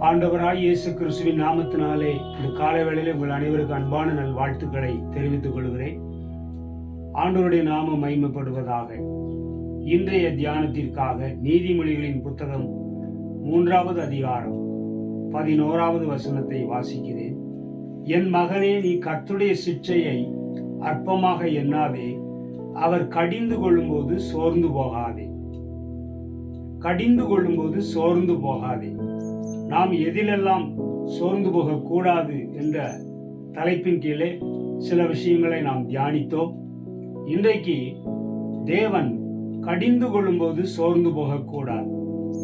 ஆண்டவராய் இயேசு கிறிஸ்துவின் நாமத்தினாலே இந்த காலை வேளையிலே உங்கள் அனைவருக்கும் அன்பான நல்வாழ்த்துக்களை தெரிவித்துக் கொள்கிறேன். ஆண்டவருடைய நாமம் மகிமைப்படுவதாக. இன்றைய தியானத்திற்காக நீதிமொழிகளின் புத்தகம் 3வது அதிகாரம் 11வது வசனத்தை வாசிக்கிறேன். என் மகனே, நீ கர்த்தருடைய சிட்சையை அற்பமாக எண்ணாதே, அவர் கடிந்து கொள்ளும்போது சோர்ந்து போகாதே. கடிந்து கொள்ளும்போது சோர்ந்து போகாதே. நாம் எதிலெல்லாம் சோர்ந்து போகக்கூடாது என்ற தலைப்பின் கீழே சில விஷயங்களை நாம் தியானித்தோம். இன்றைக்கு தேவன் கடிந்து கொள்ளும்போது சோர்ந்து போகக்கூடாது.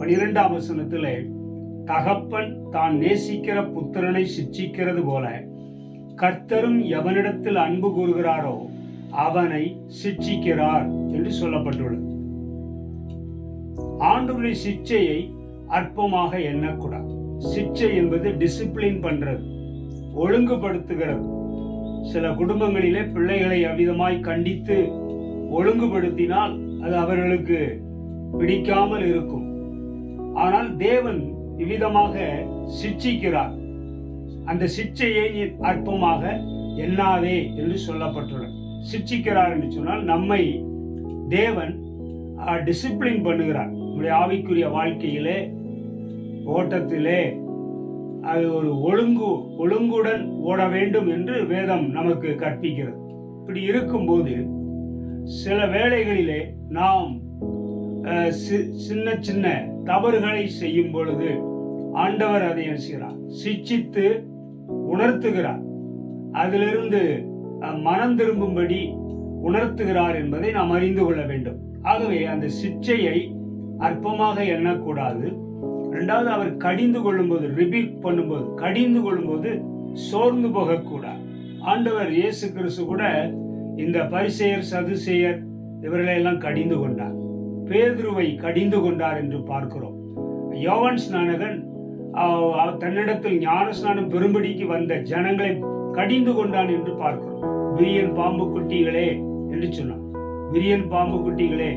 12ஆம் வசனத்திலே, தகப்பன் தான் நேசிக்கிற புத்திரனை சிட்சிக்கிறது போல கர்த்தரும் எவனிடத்தில் அன்பு கூறுகிறாரோ அவனை சிட்சிக்கிறார் என்று சொல்லப்பட்டுள்ளது. ஆண்டவருடைய சிட்சையை அற்பமாக எண்ணக்கூடாது. சிட்சை என்பது டிசிப்ளின் பண்றது, ஒழுங்குபடுத்துகிறது. சில குடும்பங்களிலே பிள்ளைகளை அவ்விதமாய் கண்டித்து ஒழுங்குபடுத்தினால் அது அவர்களுக்கு பிடிக்காமல் இருக்கும். ஆனால் தேவன் இவ்விதமாக சிட்சிக்கிறார். அந்த சிட்சையை நீ அற்பமாக எண்ணாதே என்று சொல்லப்பட்டுள்ளது. சிட்சிக்கிறார் என்று சொன்னால் நம்மை தேவன் டிசிப்ளின் பண்ணுகிறார். நம்முடைய ஆவிக்குரிய வாழ்க்கையிலே, ஓட்டத்திலே அது ஒரு ஒழுங்குடன் ஓட வேண்டும் என்று வேதம் நமக்கு கற்பிக்கிறது. இப்படி இருக்கும்போது சில வேளைகளிலே நாம் சின்ன சின்ன தவறுகளை செய்யும் பொழுது ஆண்டவர் அதை செய்கிறார், சிட்சித்து உணர்த்துகிறார், அதிலிருந்து மனம் திரும்பும்படி உணர்த்துகிறார் என்பதை நாம் அறிந்து கொள்ள வேண்டும். ஆகவே அந்த சிட்சையை அற்பமாக எண்ணக்கூடாது. இரண்டாவது, அவர் கடிந்து கொள்ளும்போது, ரிபீக் பண்ணும்போது, கடிந்து கொள்ளும்போது சோர்ந்து போகக்கூடாது. ஆண்டவர் இயேசு கிறிஸ்து கூட இந்த பரிசேயர், சதுசேயர் இவர்களை எல்லாம் கடிந்து கொண்டார். பேதுருவை கடிந்து கொண்டார் என்று பார்க்கிறோம். யோவான் ஸ்நானகன் தன்னிடத்தில் ஞான ஸ்நானம் பெறும்படிக்கு வந்த ஜனங்களை கடிந்து கொண்டான் என்று பார்க்கிறோம். விரியன் பாம்பு குட்டிகளே என்று சொன்னான். விரியன் பாம்பு குட்டிகளே,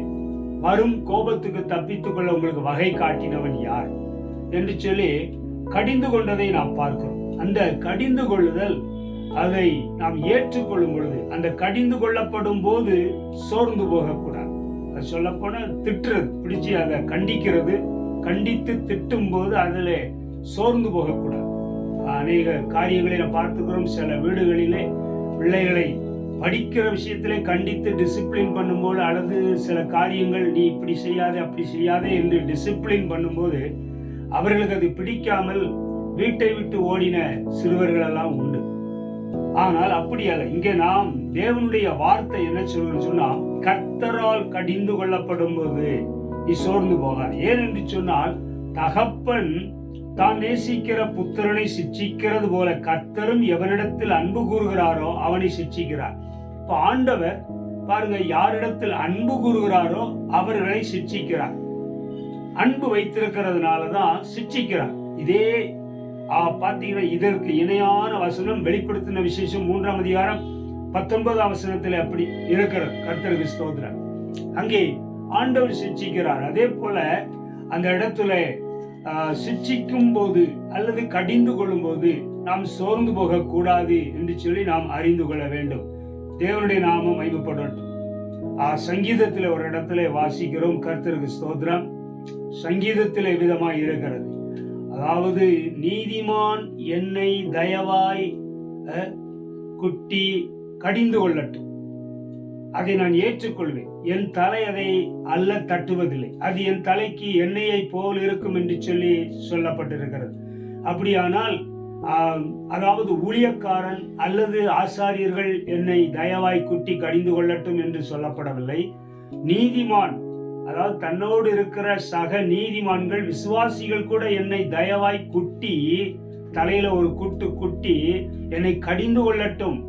வரும் கோபத்துக்கு தப்பித்துக் கொள்ள உங்களுக்கு வகை காட்டினவன் யார் என்று சொல்லி கடிந்து கொண்டதை நாம் பார்க்கிறோம். அந்த கடிந்து கொள்ளுதல், அதை நாம் ஏற்றுக்கொள்ளும் பொழுது, அந்த கடிந்து கொள்ளப்படும் போது சோர்ந்து போகக்கூடாது. அது சொல்ல போன திட்டுறது, பிடிச்சி அதை கண்டிக்கிறது, கண்டித்து திட்டும் போது அதில் சோர்ந்து போகக்கூடாது. அநேக காரியங்களை நாம் பார்த்துக்கிறோம். சில வீடுகளிலே பிள்ளைகளை படிக்கிற விஷயத்திலே கண்டித்து டிசிப்ளின் பண்ணும்போது, அல்லது சில காரியங்கள் நீ இப்படி செய்யாதே அப்படி செய்யாதே என்று டிசிப்ளின் பண்ணும்போது அவர்களுக்கு அது பிடிக்காமல் வீட்டை விட்டு ஓடின சிறுவர்கள் எல்லாம் உண்டு. ஆனால் அப்படி அல்ல. இங்கே நாம் தேவனுடைய வார்த்தை என்ன சொல்லுன்னு சொன்னா, கர்த்தரால் கடிந்து கொள்ளப்படும் போது நீ சோர்ந்து போகாது. ஏனென்று சொன்னால், தகப்பன் தான் நேசிக்கிற புத்திரனை சிட்சிக்கிறது போல கர்த்தரும் எவனிடத்தில் அன்பு கூறுகிறாரோ அவனை சிட்சிக்கிறார். இப்ப ஆண்டவர் பாருங்க, யாரிடத்தில் அன்பு கூறுகிறாரோ அவர்களை சிட்சிக்கிறார். அன்பு வைத்திருக்கிறதுனாலதான் சிட்சிக்கிறார். இதே பாத்தீங்கன்னா, இதற்கு இணையான வசனம் வெளிப்படுத்தின விசேஷம் 3ஆம் அதிகாரம் 19ஆம் வசனத்தில் அப்படி இருக்கிறது. கர்த்தருக்கு ஸ்தோத்திரம். அங்கே ஆண்டவர் சிட்சிக்கிறார். அதே போல அந்த இடத்துல சிட்சிக்கும் போது அல்லது கடிந்து கொள்ளும் போது நாம் சோர்ந்து போக கூடாது என்று சொல்லி நாம் அறிந்து கொள்ள வேண்டும். தேவனுடைய நாமம் மகிமைப்படட்டும். சங்கீதத்தில் ஒரு இடத்துல வாசிக்கிறோம். கர்த்தருக்கு ஸ்தோத்திரம். சங்கீதத்தில் விதமாய் இருக்கிறது. அதாவது, நீதிமான் என்னை தயவாய் குட்டி கடிந்து கொள்ளட்டும், அதை நான் ஏற்றுக்கொள்வேன். என் தலை அதை அல்ல தட்டுவதில்லை, அது என் தலைக்கு எண்ணெயை போல் இருக்கும் என்று சொல்லி சொல்லப்பட்டிருக்கிறது. அப்படியானால் அதாவது ஊழியக்காரன் அல்லது ஆசாரியர்கள் என்னை தயவாய் குட்டி கடிந்து கொள்ளட்டும் என்று சொல்லப்படவில்லை. நீதிமான், அதாவது தன்னோடு இருக்கிற சக நீதிமான்கள், விசுவாசிகள் கூட என்னை தயவாய் குட்டி, தலையில ஒரு குட்டு குட்டி என்னை கடிந்து கொள்ளட்டும்,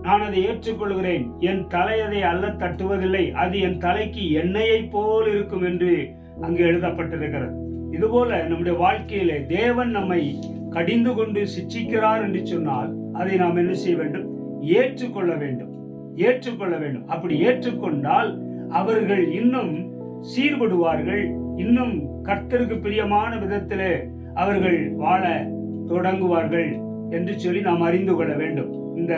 நான் அதை ஏற்றுக்கொள்கிறேன். என் தலை அதை அல்ல தட்டுவதில்லை, அது என் தலைக்கு எண்ணெயை போல் இருக்கும் என்று அங்கு எழுதப்பட்டிருக்கிறது. இதுபோல நம்முடைய வாழ்க்கையிலே தேவன் நம்மை கடிந்து கொண்டு சிட்சிக்கிறார் என்று சொன்னால் அதை நாம் என்ன செய்ய வேண்டும்? ஏற்றுக்கொள்ள வேண்டும். அப்படி ஏற்றுக்கொண்டால் அவர்கள் இன்னும் சீர்படுவார்கள், இன்னும் கர்த்தருக்கு பிரியமான விதத்திலே அவர்கள் வாழ தொடங்குவார்கள் என்று சொல்லி நாம் அறிந்து கொள்ள வேண்டும். இந்த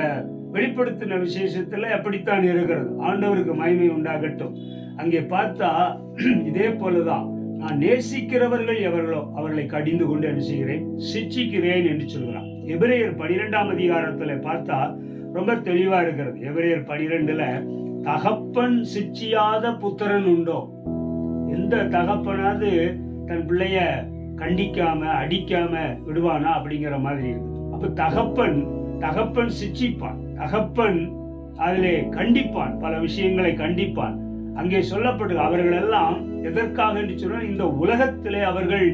வெளிப்படுத்தின விசேஷத்துல அப்படித்தான் இருக்கிறது. ஆண்டவருக்கு மகிமை உண்டாகட்டும். அங்கே பார்த்தா இதே போலதான், நான் நேசிக்கிறவர்கள் எவர்களோ அவர்களை கடிந்து கொண்டு என்ன செய்கிறேன், சிட்சிக்கிறேன் என்று சொல்கிறான். எபிரேயர் 12ஆம் அதிகாரத்துல பார்த்தா ரொம்ப தெளிவா இருக்கிறது. எபிரேயர் 12ல தகப்பன் சிட்சியாத புத்திரன் உண்டோ? எந்த தகப்பனாவது தன் பிள்ளைய கண்டிக்காம அடிக்காம விடுவானா அப்படிங்கிற மாதிரி இருக்கு. அப்ப தகப்பன் சிட்சிப்பான், தகப்பன் அதிலே கண்டிப்பான், பல விஷயங்களை கண்டிப்பான். அங்கே சொல்லப்பட்டு அவர்கள் எல்லாம் எதற்காக என்று சொன்னால், இந்த உலகத்திலே அவர்கள்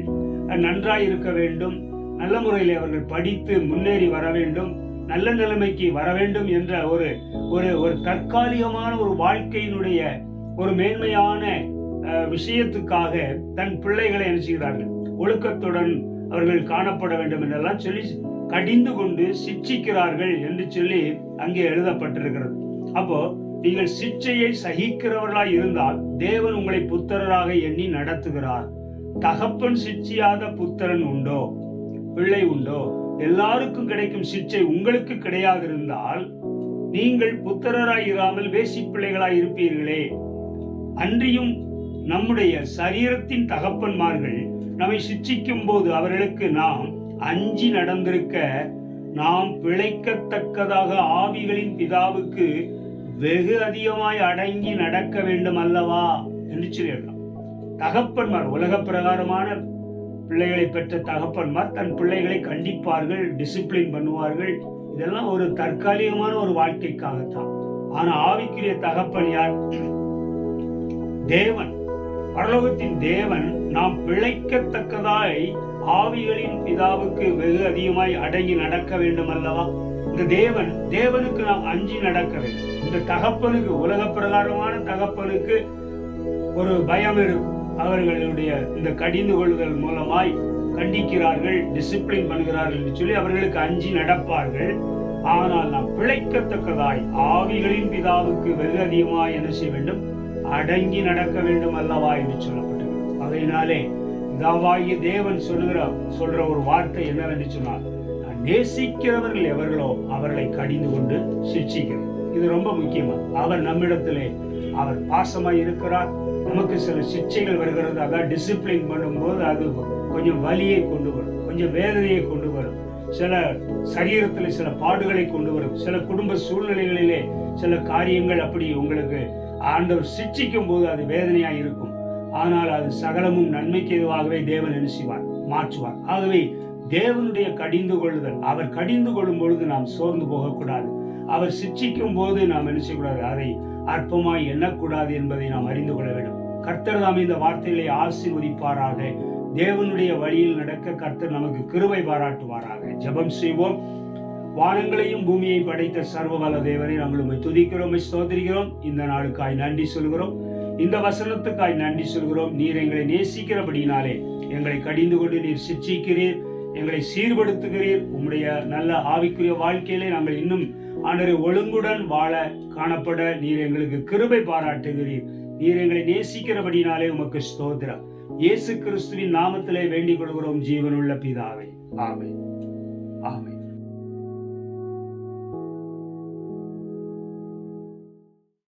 நன்றாய் இருக்க வேண்டும், நல்ல முறையில் அவர்கள் படித்து முன்னேறி வர வேண்டும், நல்ல நிலைமைக்கு வர வேண்டும் என்ற ஒரு ஒரு தற்காலிகமான ஒரு வாழ்க்கையினுடைய ஒரு மேன்மையான விஷயத்துக்காக தன் பிள்ளைகளை அனுப்புகிறார்கள். ஒழுக்கத்துடன் அவர்கள் காணப்பட வேண்டும் என்றெல்லாம் சொல்லி கடிந்து கொண்டு சிட்சிக்கிறார்கள் என்று சொல்லி அங்கே எழுதப்பட்டிருக்கிறது. அப்போ நீங்கள் சிட்சையை சகிக்கிறவர்களாய் இருந்தால் தேவன் உங்களை புத்திரராக எண்ணி நடத்துகிறார். தகப்பன் சிட்சியாத புத்திரன் உண்டோ, பிள்ளை உண்டோ? எல்லாருக்கும் கிடைக்கும் சிட்சை உங்களுக்கு கிடையாது இருந்தால் நீங்கள் புத்திரராய் இராமல் வேசி பிள்ளைகளாய் இருப்பீர்களே. அன்றியும் நம்முடைய சரீரத்தின் தகப்பன்மார்கள் நம்மை சிட்சிக்கும் போது அவர்களுக்கு நாம் அஞ்சி நடந்திருக்க, நாம் பிழைக்கத்தக்கதாக ஆவிகளின் பிதாவுக்கு வெகு அதிகமாய் அடங்கி நடக்க வேண்டும் அல்லவா என்று சொல்லிடலாம். தகப்பன்மார், உலக பிரகாரமான பிள்ளைகளை பெற்ற தகப்பன்மார் தன் பிள்ளைகளை கண்டிப்பார்கள், டிசிப்ளின் பண்ணுவார்கள். இதெல்லாம் ஒரு தற்காலிகமான ஒரு வாழ்க்கைக்காகத்தான். ஆனா ஆவிக்குரிய தகப்பன் யார்? தேவன், பரலோகத்தின் தேவன். நாம் பிழைக்கத்தக்கதாய் ஆவிகளின் பிதாவுக்கு வெகு அதிகமாய் அடங்கி நடக்க வேண்டும் அல்லவா? இந்த தேவனுக்கு நாம் அஞ்சி நடக்க வேண்டும். இந்த தகப்பனுக்கு, உலக பிரகாரமான தகப்பனுக்கு ஒரு பயம் இருக்கும். அவர்களுடைய இந்த கடிந்து கொள்ளுதல் மூலமாய் கண்டிக்கிறார்கள், டிசிப்ளின் பண்ணுகிறார்கள் என்று சொல்லி அவர்களுக்கு அஞ்சி நடப்பார்கள். ஆனால் நாம் பிழைக்கத்தக்கதாய் ஆவிகளின் பிதாவுக்கு வெகு அதிகமாய் என்ன செய்ய வேண்டும், அடங்கி நடக்க வேண்டும் அல்லவா என்று சொல்லப்பட்டிருக்கிறது. அதனாலே பிதாவாகிய தேவன் சொல்ற ஒரு வார்த்தை என்னவென்று சொன்னால், நான் நேசிக்கிறவர்கள் எவர்களோ அவர்களை கடிந்து கொண்டு சிட்சிக்கிறேன். இது ரொம்ப முக்கியமா. அவர் நம்மிடத்திலே அவர் பாசமாய் இருக்கிறார். நமக்கு சில சிட்சைகள் வருகிறது, அதான் டிசிப்ளின் பண்ணும்போது அது கொஞ்சம் வலியை கொண்டு வரும், கொஞ்சம் வேதனையை கொண்டு வரும், சில சரீரத்தில் சில பாடுகளை கொண்டு வரும், சில குடும்ப சூழ்நிலைகளிலே சில காரியங்கள் அப்படி உங்களுக்கு ஆண்டவர் சிட்சிக்கும் போது அது வேதனையாக இருக்கும். ஆனால் அது சகலமும் நன்மைக்கு எதுவாகவே தேவன் என்ன செய்வார், மாற்றுவார். ஆகவே தேவனுடைய கடிந்து கொள்ளுதல், அவர் கடிந்து கொள்ளும் பொழுது நாம் சோர்ந்து போகக்கூடாது. அவர் சிட்சிக்கும் போது நாம் என்ன செய்யக்கூடாது, அதை அற்பமாய் எண்ணக்கூடாது என்பதை நாம் அறிந்து கொள்ள வேண்டும். கர்த்தர் தாம் இந்த வார்த்தைகளை ஆசீர்வதிப்பாராக. தேவனுடைய வழியில் நடக்க கர்த்தர் நமக்கு கிருபை பாராட்டுவாராக. ஜெபம் செய்வோம். வானங்களையும் பூமியையும் படைத்த சர்வவல்ல தேவனை நாங்கள் உம்மை துதிக்கிறோம், ஸ்தோத்திரிக்கிறோம். இந்த நாளுக்காய் நன்றி சொல்கிறோம், இந்த வசனத்துக்காய் நன்றி சொல்கிறோம். நீர் எங்களை நேசிக்கிறபடினாலே எங்களை கடிந்து கொண்டு நீர் சிட்சிக்கிறீர், எங்களை சீர்படுத்துகிறீர். உம்முடைய நல்ல ஆவிக்குரிய வாழ்க்கையிலே நாங்கள் இன்னும் ஆண்டவரே ஒழுங்குடன் வாழ காணப்பட நீர் எங்களுக்கு கிருபை பாராட்டுகிறீர். நீர் எங்களை நேசிக்கிறபடினாலே உமக்கு ஸ்தோத்திரம். இயேசு கிறிஸ்துவின் நாமத்திலே வேண்டிக் கொள்கிறோம் ஜீவனுள்ள பிதாவே. ஆமென், ஆமென்.